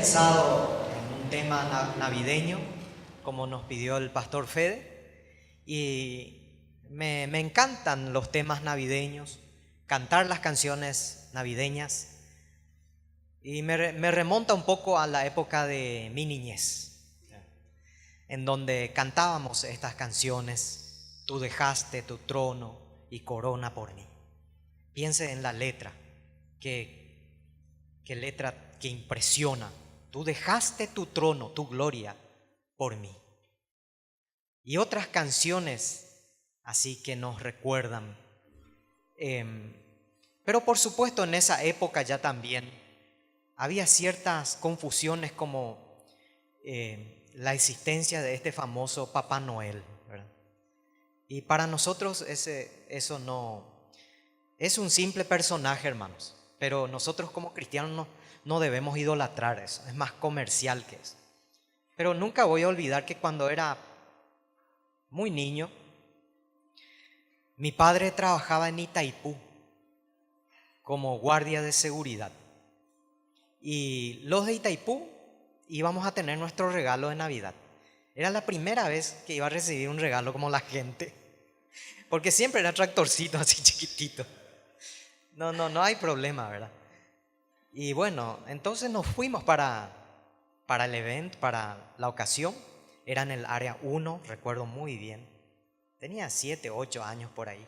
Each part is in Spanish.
pensado en un tema navideño, como nos pidió el pastor Fede, y me encantan los temas navideños, cantar las canciones navideñas, y me remonta un poco a la época de mi niñez, en donde cantábamos estas canciones: tú dejaste tu trono y corona por mí. Piense en la letra, qué letra que impresiona. Tú dejaste tu trono, tu gloria por mí. Y otras canciones así que nos recuerdan. Pero por supuesto en esa época ya también había ciertas confusiones, como la existencia de este famoso Papá Noel, ¿verdad? Y para nosotros eso no es un simple personaje, hermanos. Pero nosotros como cristianos no debemos idolatrar eso, es más comercial que eso. Pero nunca voy a olvidar que cuando era muy niño, mi padre trabajaba en Itaipú como guardia de seguridad. Y los de Itaipú íbamos a tener nuestro regalo de Navidad. Era la primera vez que iba a recibir un regalo como la gente, porque siempre era tractorcito así chiquitito. No hay problema, ¿verdad? Y bueno, entonces nos fuimos para el evento, para la ocasión. Era en el área 1, recuerdo muy bien. Tenía 7, 8 años por ahí.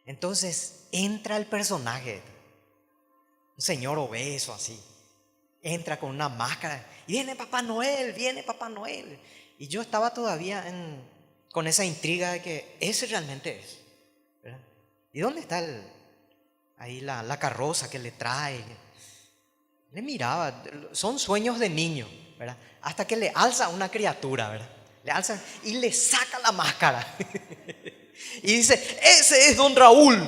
Entonces entra el personaje, un señor obeso así. Entra con una máscara. Y viene Papá Noel, viene Papá Noel. Y yo estaba todavía con esa intriga de que ese realmente es, ¿verdad? ¿Y dónde está ahí la carroza que le trae? Le miraba, son sueños de niño, ¿verdad? Hasta que le alza una criatura, ¿verdad? Le alza y le saca la máscara. Y dice: ese es don Raúl.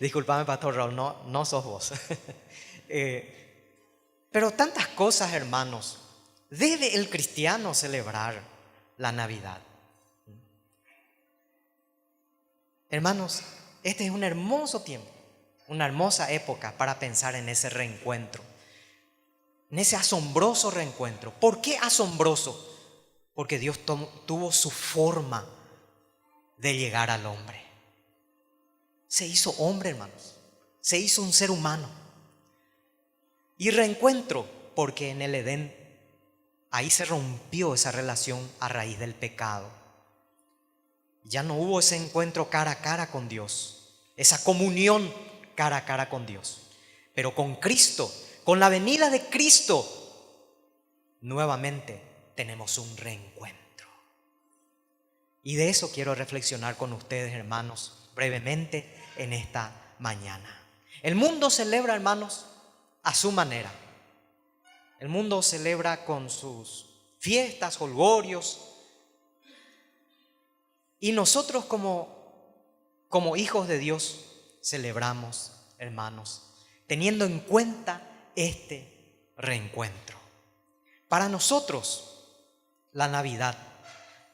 Disculpame, pastor Raúl, no sos vos. Pero tantas cosas, hermanos, debe el cristiano celebrar la Navidad. Hermanos, este es un hermoso tiempo, una hermosa época para pensar en ese reencuentro, en ese asombroso reencuentro. ¿Por qué asombroso? Porque Dios tuvo su forma de llegar al hombre. Se hizo hombre, hermanos, se hizo un ser humano. Y reencuentro porque en el Edén, ahí se rompió esa relación a raíz del pecado. Ya no hubo ese encuentro cara a cara con Dios, esa comunión cara a cara con Dios. Pero con Cristo, con la venida de Cristo, nuevamente tenemos un reencuentro. Y de eso quiero reflexionar con ustedes, hermanos, brevemente en esta mañana. El mundo celebra, hermanos, a su manera. El mundo celebra con sus fiestas, jolgorios. Y nosotros como hijos de Dios celebramos, hermanos, teniendo en cuenta este reencuentro. Para nosotros, la Navidad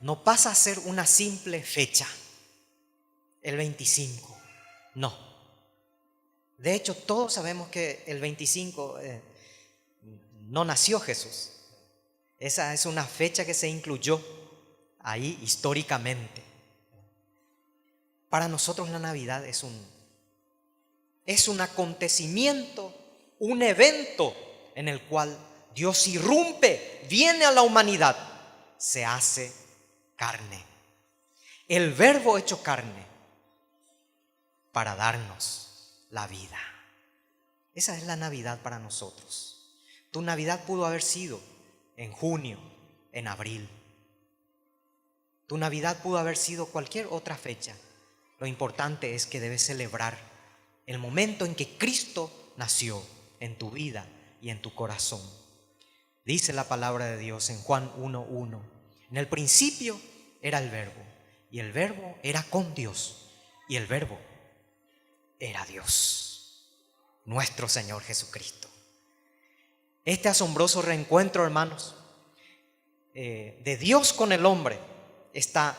no pasa a ser una simple fecha, el 25, no. De hecho, todos sabemos que el 25 no nació Jesús. Esa es una fecha que se incluyó ahí históricamente. Para nosotros la Navidad es un acontecimiento, un evento en el cual Dios irrumpe, viene a la humanidad, se hace carne. El Verbo hecho carne para darnos la vida. Esa es la Navidad para nosotros. Tu Navidad pudo haber sido en junio, en abril. Tu Navidad pudo haber sido cualquier otra fecha. Lo importante es que debes celebrar el momento en que Cristo nació en tu vida y en tu corazón. Dice la palabra de Dios en Juan 1:1: en el principio era el Verbo, y el Verbo era con Dios, y el Verbo era Dios, nuestro Señor Jesucristo. Este asombroso reencuentro, hermanos, de Dios con el hombre está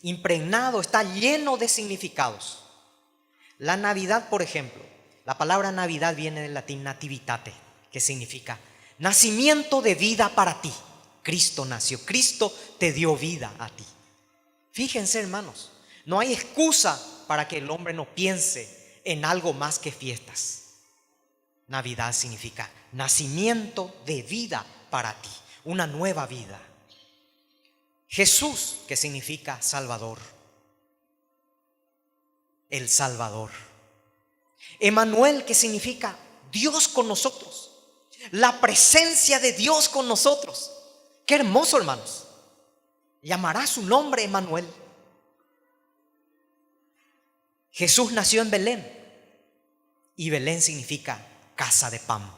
impregnado, está lleno de significados. La Navidad, por ejemplo, La palabra Navidad viene del latín nativitate, que significa nacimiento de vida para ti. Cristo nació, Cristo te dio vida a ti. Fíjense, hermanos, no hay excusa para que el hombre no piense en algo más que fiestas. Navidad significa nacimiento de vida para ti, una nueva vida. Jesús, que significa Salvador, el Salvador. Emmanuel, que significa Dios con nosotros, la presencia de Dios con nosotros. Qué hermoso, hermanos. Llamará su nombre Emmanuel. Jesús nació en Belén y Belén significa casa de pan,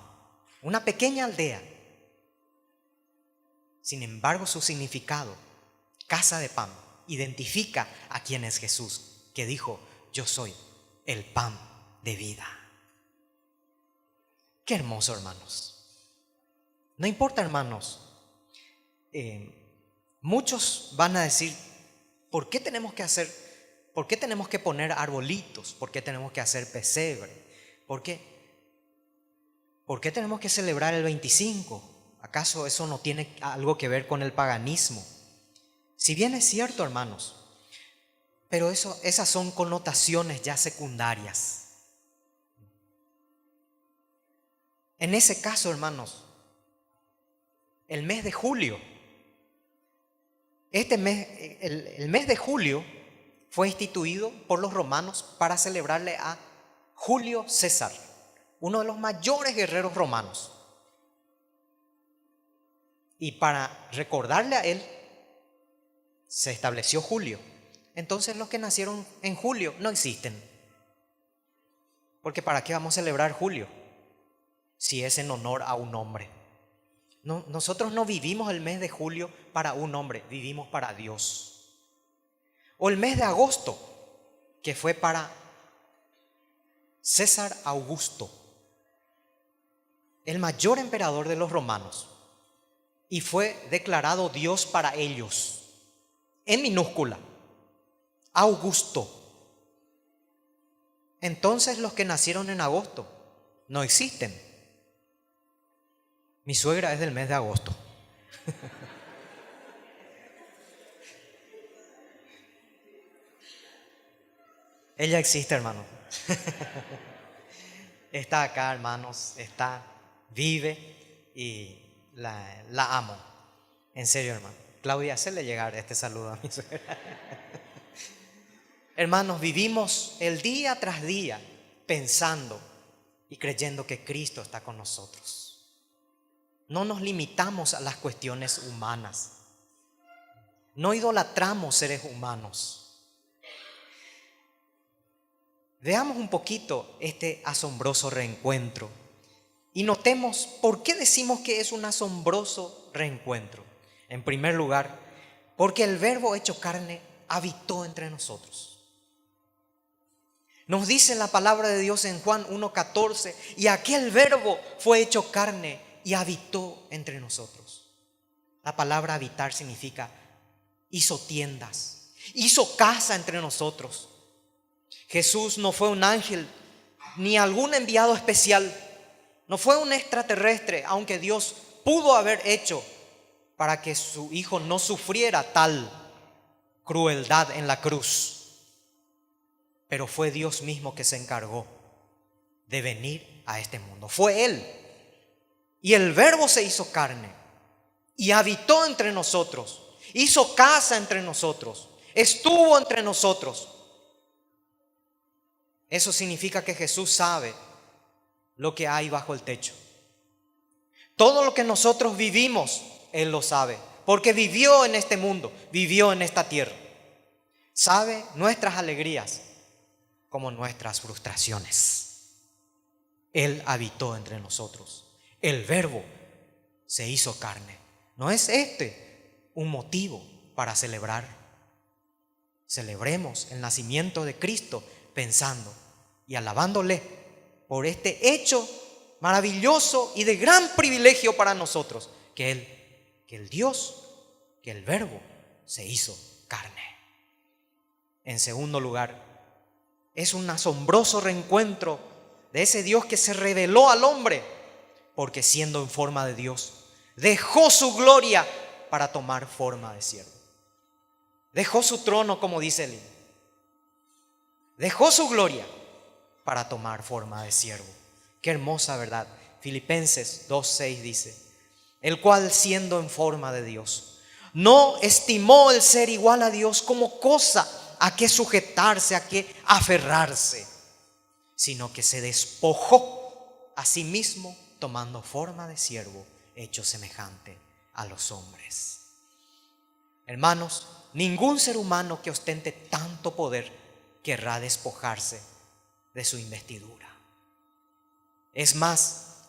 una pequeña aldea. Sin embargo, su significado, casa de pan, identifica a quién es Jesús, que dijo: yo soy el pan de vida. Qué hermoso, hermanos. No importa, hermanos, muchos van a decir: ¿por qué tenemos que poner arbolitos? ¿Por qué tenemos que hacer pesebre? ¿Por qué tenemos que celebrar el 25? ¿Acaso eso no tiene algo que ver con el paganismo? Si bien es cierto, hermanos, pero esas son connotaciones ya secundarias. En ese caso, hermanos, el mes de julio, el mes de julio fue instituido por los romanos para celebrarle a Julio César, uno de los mayores guerreros romanos. Y para recordarle a él, se estableció julio. Entonces los que nacieron en julio no existen. Porque ¿para qué vamos a celebrar julio si es en honor a un hombre? No, nosotros no vivimos el mes de julio para un hombre, vivimos para Dios. O el mes de agosto, que fue para César Augusto, el mayor emperador de los romanos, y fue declarado Dios para ellos, en minúscula, Augusto. Entonces los que nacieron en agosto no existen. Mi suegra es del mes de agosto. Ella existe, hermano. Está acá, hermanos, vive y la amo. En serio, hermano. Claudia, hazle llegar este saludo a mi suegra. Hermanos, vivimos el día tras día pensando y creyendo que Cristo está con nosotros. No nos limitamos a las cuestiones humanas. No idolatramos seres humanos. Veamos un poquito este asombroso reencuentro y notemos por qué decimos que es un asombroso reencuentro. En primer lugar, porque el Verbo hecho carne habitó entre nosotros. Nos dice la palabra de Dios en Juan 1:14, y aquel Verbo fue hecho carne y habitó entre nosotros. La palabra habitar significa hizo tiendas, hizo casa entre nosotros. Jesús no fue un ángel ni algún enviado especial, no fue un extraterrestre, aunque Dios pudo haber hecho para que su Hijo no sufriera tal crueldad en la cruz. Pero fue Dios mismo que se encargó de venir a este mundo. Fue Él. Y el Verbo se hizo carne y habitó entre nosotros, hizo casa entre nosotros, estuvo entre nosotros. Eso significa que Jesús sabe lo que hay bajo el techo. Todo lo que nosotros vivimos, Él lo sabe, porque vivió en este mundo, vivió en esta tierra. Sabe nuestras alegrías como nuestras frustraciones. Él habitó entre nosotros. El Verbo se hizo carne. ¿No es este un motivo para celebrar? Celebremos el nacimiento de Cristo pensando y alabándole por este hecho maravilloso y de gran privilegio para nosotros, que el Dios, que el Verbo se hizo carne. En segundo lugar, es un asombroso reencuentro de ese Dios que se reveló al hombre, porque siendo en forma de Dios, dejó su gloria para tomar forma de siervo. Dejó su trono, como dice el himno. Dejó su gloria para tomar forma de siervo. Qué hermosa verdad. Filipenses 2:6 dice: el cual siendo en forma de Dios, no estimó el ser igual a Dios como cosa a que sujetarse, a que aferrarse, sino que se despojó a sí mismo, tomando forma de siervo, hecho semejante a los hombres. Hermanos, ningún ser humano que ostente tanto poder querrá despojarse de su investidura. Es más,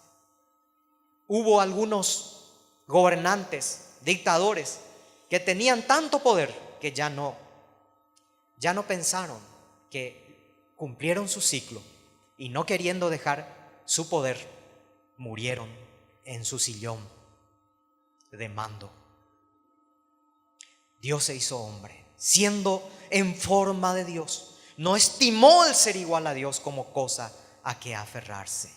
hubo algunos gobernantes, dictadores, que tenían tanto poder que ya no pensaron, que cumplieron su ciclo y no queriendo dejar su poder, murieron en su sillón de mando. Dios se hizo hombre, siendo en forma de Dios. No estimó el ser igual a Dios como cosa a que aferrarse.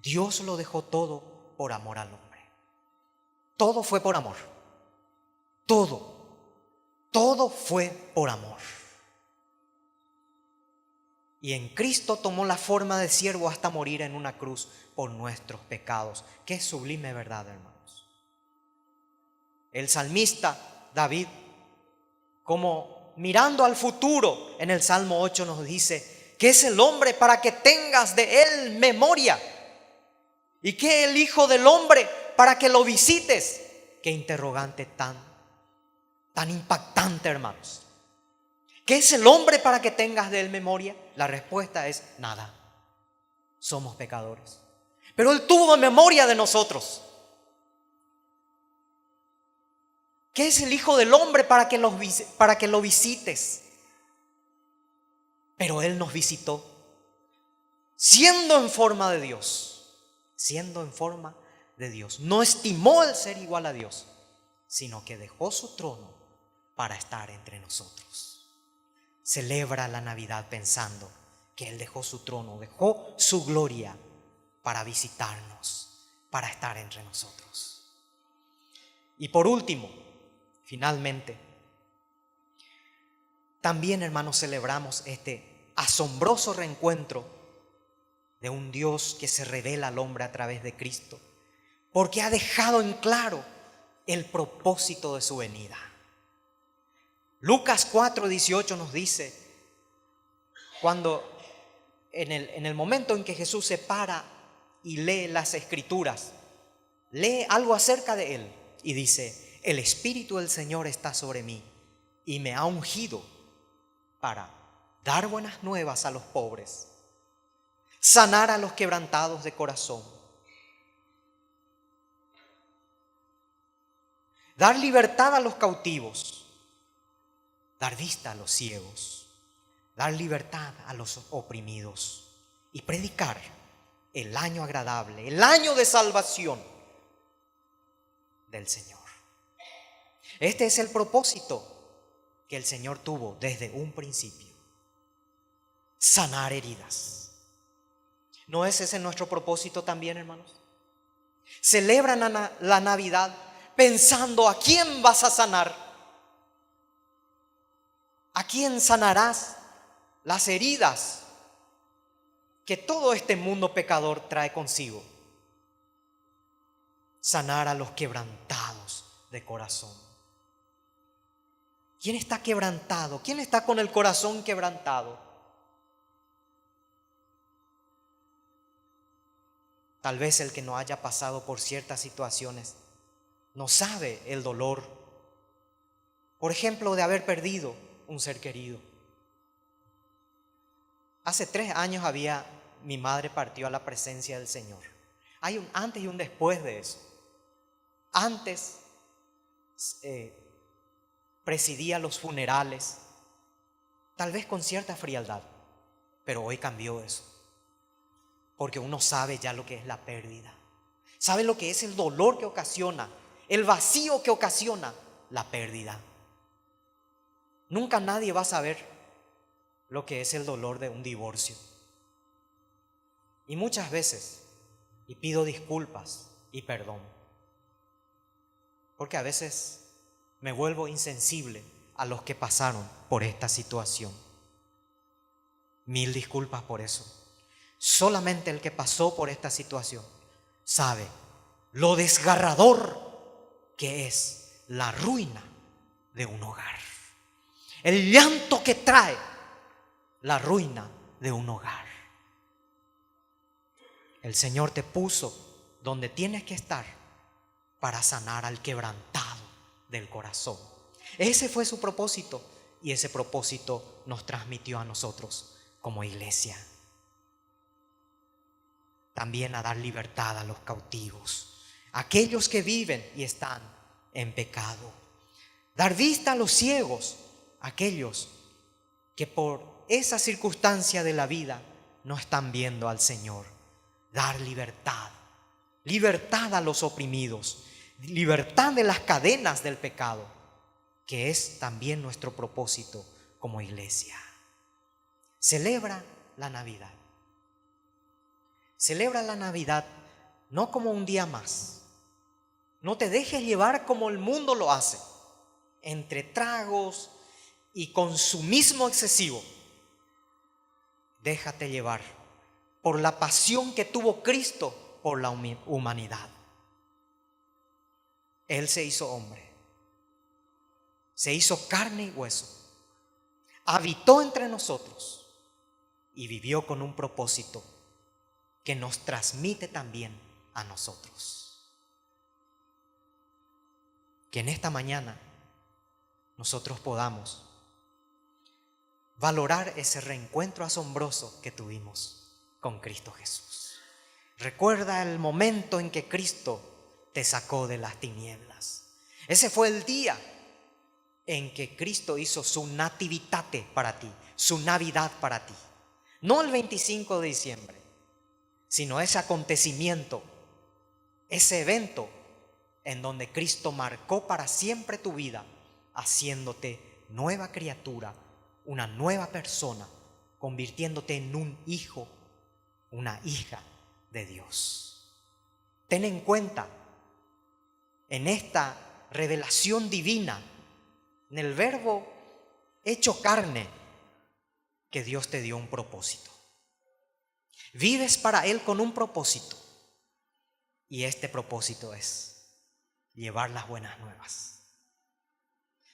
Dios lo dejó todo por amor al hombre. Todo fue por amor. Todo fue por amor. Y en Cristo tomó la forma de siervo hasta morir en una cruz por nuestros pecados. Qué sublime verdad, hermanos. El salmista David, como mirando al futuro, en el Salmo 8 nos dice: ¿qué es el hombre para que tengas de él memoria? ¿Y qué el hijo del hombre para que lo visites? Qué interrogante tan impactante, hermanos. ¿Qué es el hombre para que tengas de él memoria? La respuesta es nada. Somos pecadores. Pero él tuvo memoria de nosotros. ¿Qué es el hijo del hombre para que lo visites? Pero él nos visitó, siendo en forma de Dios. Siendo en forma de Dios. No estimó el ser igual a Dios, sino que dejó su trono para estar entre nosotros. Celebra la Navidad pensando que Él dejó su trono, dejó su gloria para visitarnos, para estar entre nosotros. Y por último, finalmente, también, hermanos, celebramos este asombroso reencuentro de un Dios que se revela al hombre a través de Cristo, porque ha dejado en claro el propósito de su venida. Lucas 4:18 nos dice, cuando en el momento en que Jesús se para y lee las Escrituras, lee algo acerca de Él y dice: el Espíritu del Señor está sobre mí y me ha ungido para dar buenas nuevas a los pobres, sanar a los quebrantados de corazón, dar libertad a los cautivos, dar vista a los ciegos, dar libertad a los oprimidos y predicar el año agradable, el año de salvación del Señor. Este es el propósito que el Señor tuvo desde un principio: sanar heridas. ¿No es ese nuestro propósito también, hermanos? Celebran la Navidad pensando: ¿a quién vas a sanar? ¿A quién sanarás las heridas que todo este mundo pecador trae consigo? Sanar a los quebrantados de corazón. ¿Quién está quebrantado? ¿Quién está con el corazón quebrantado? Tal vez el que no haya pasado por ciertas situaciones no sabe el dolor, por ejemplo, de haber perdido un ser querido. Hace 3 años mi madre partió a la presencia del Señor. Hay un antes y un después de eso. Antes presidía los funerales, tal vez con cierta frialdad, pero hoy cambió eso, porque uno sabe ya lo que es la pérdida, sabe lo que es el dolor que ocasiona, el vacío que ocasiona la pérdida. Nunca nadie va a saber lo que es el dolor de un divorcio. Y muchas veces, y pido disculpas y perdón, porque a veces me vuelvo insensible a los que pasaron por esta situación. Mil disculpas por eso. Solamente el que pasó por esta situación sabe lo desgarrador que es la ruina de un hogar. El llanto que trae la ruina de un hogar. El Señor te puso donde tienes que estar para sanar al quebrantado del corazón. Ese fue su propósito y ese propósito nos transmitió a nosotros como iglesia. También a dar libertad a los cautivos, aquellos que viven y están en pecado. Dar vista a los ciegos, aquellos que por esa circunstancia de la vida no están viendo al Señor. Dar libertad, libertad a los oprimidos, libertad de las cadenas del pecado, que es también nuestro propósito como iglesia. Celebra la Navidad. Celebra la Navidad no como un día más. No te dejes llevar como el mundo lo hace, entre tragos y consumismo excesivo. Déjate llevar por la pasión que tuvo Cristo por la humanidad. Él se hizo hombre, se hizo carne y hueso, habitó entre nosotros y vivió con un propósito que nos transmite también a nosotros. Que en esta mañana nosotros podamos valorar ese reencuentro asombroso que tuvimos con Cristo Jesús. Recuerda el momento en que Cristo te sacó de las tinieblas. Ese fue el día en que Cristo hizo su nativitate para ti, su Navidad para ti. No el 25 de diciembre, sino ese acontecimiento, ese evento en donde Cristo marcó para siempre tu vida, haciéndote nueva criatura, una nueva persona, convirtiéndote en un hijo, una hija de Dios. Ten en cuenta en esta revelación divina, en el Verbo hecho carne, que Dios te dio un propósito. Vives para Él con un propósito, y este propósito es llevar las buenas nuevas,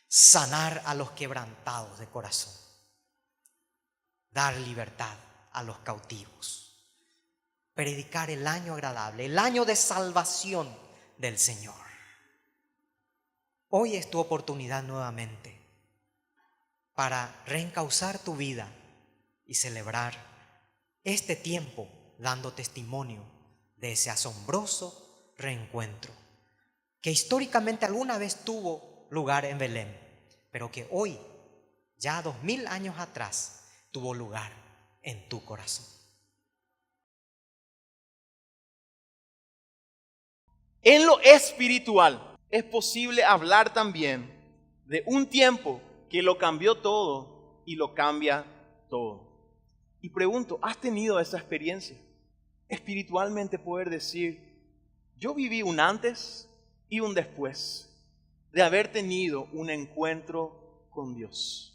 sanar a los quebrantados de corazón, dar libertad a los cautivos, predicar el año agradable, el año de salvación del Señor. Hoy es tu oportunidad nuevamente para reencauzar tu vida y celebrar este tiempo dando testimonio de ese asombroso reencuentro que históricamente alguna vez tuvo lugar en Belén, pero que hoy, ya 2000 años atrás, tuvo lugar en tu corazón. En lo espiritual es posible hablar también de un tiempo que lo cambió todo y lo cambia todo. Y pregunto, ¿has tenido esa experiencia? Espiritualmente poder decir, yo viví un antes y un después de haber tenido un encuentro con Dios.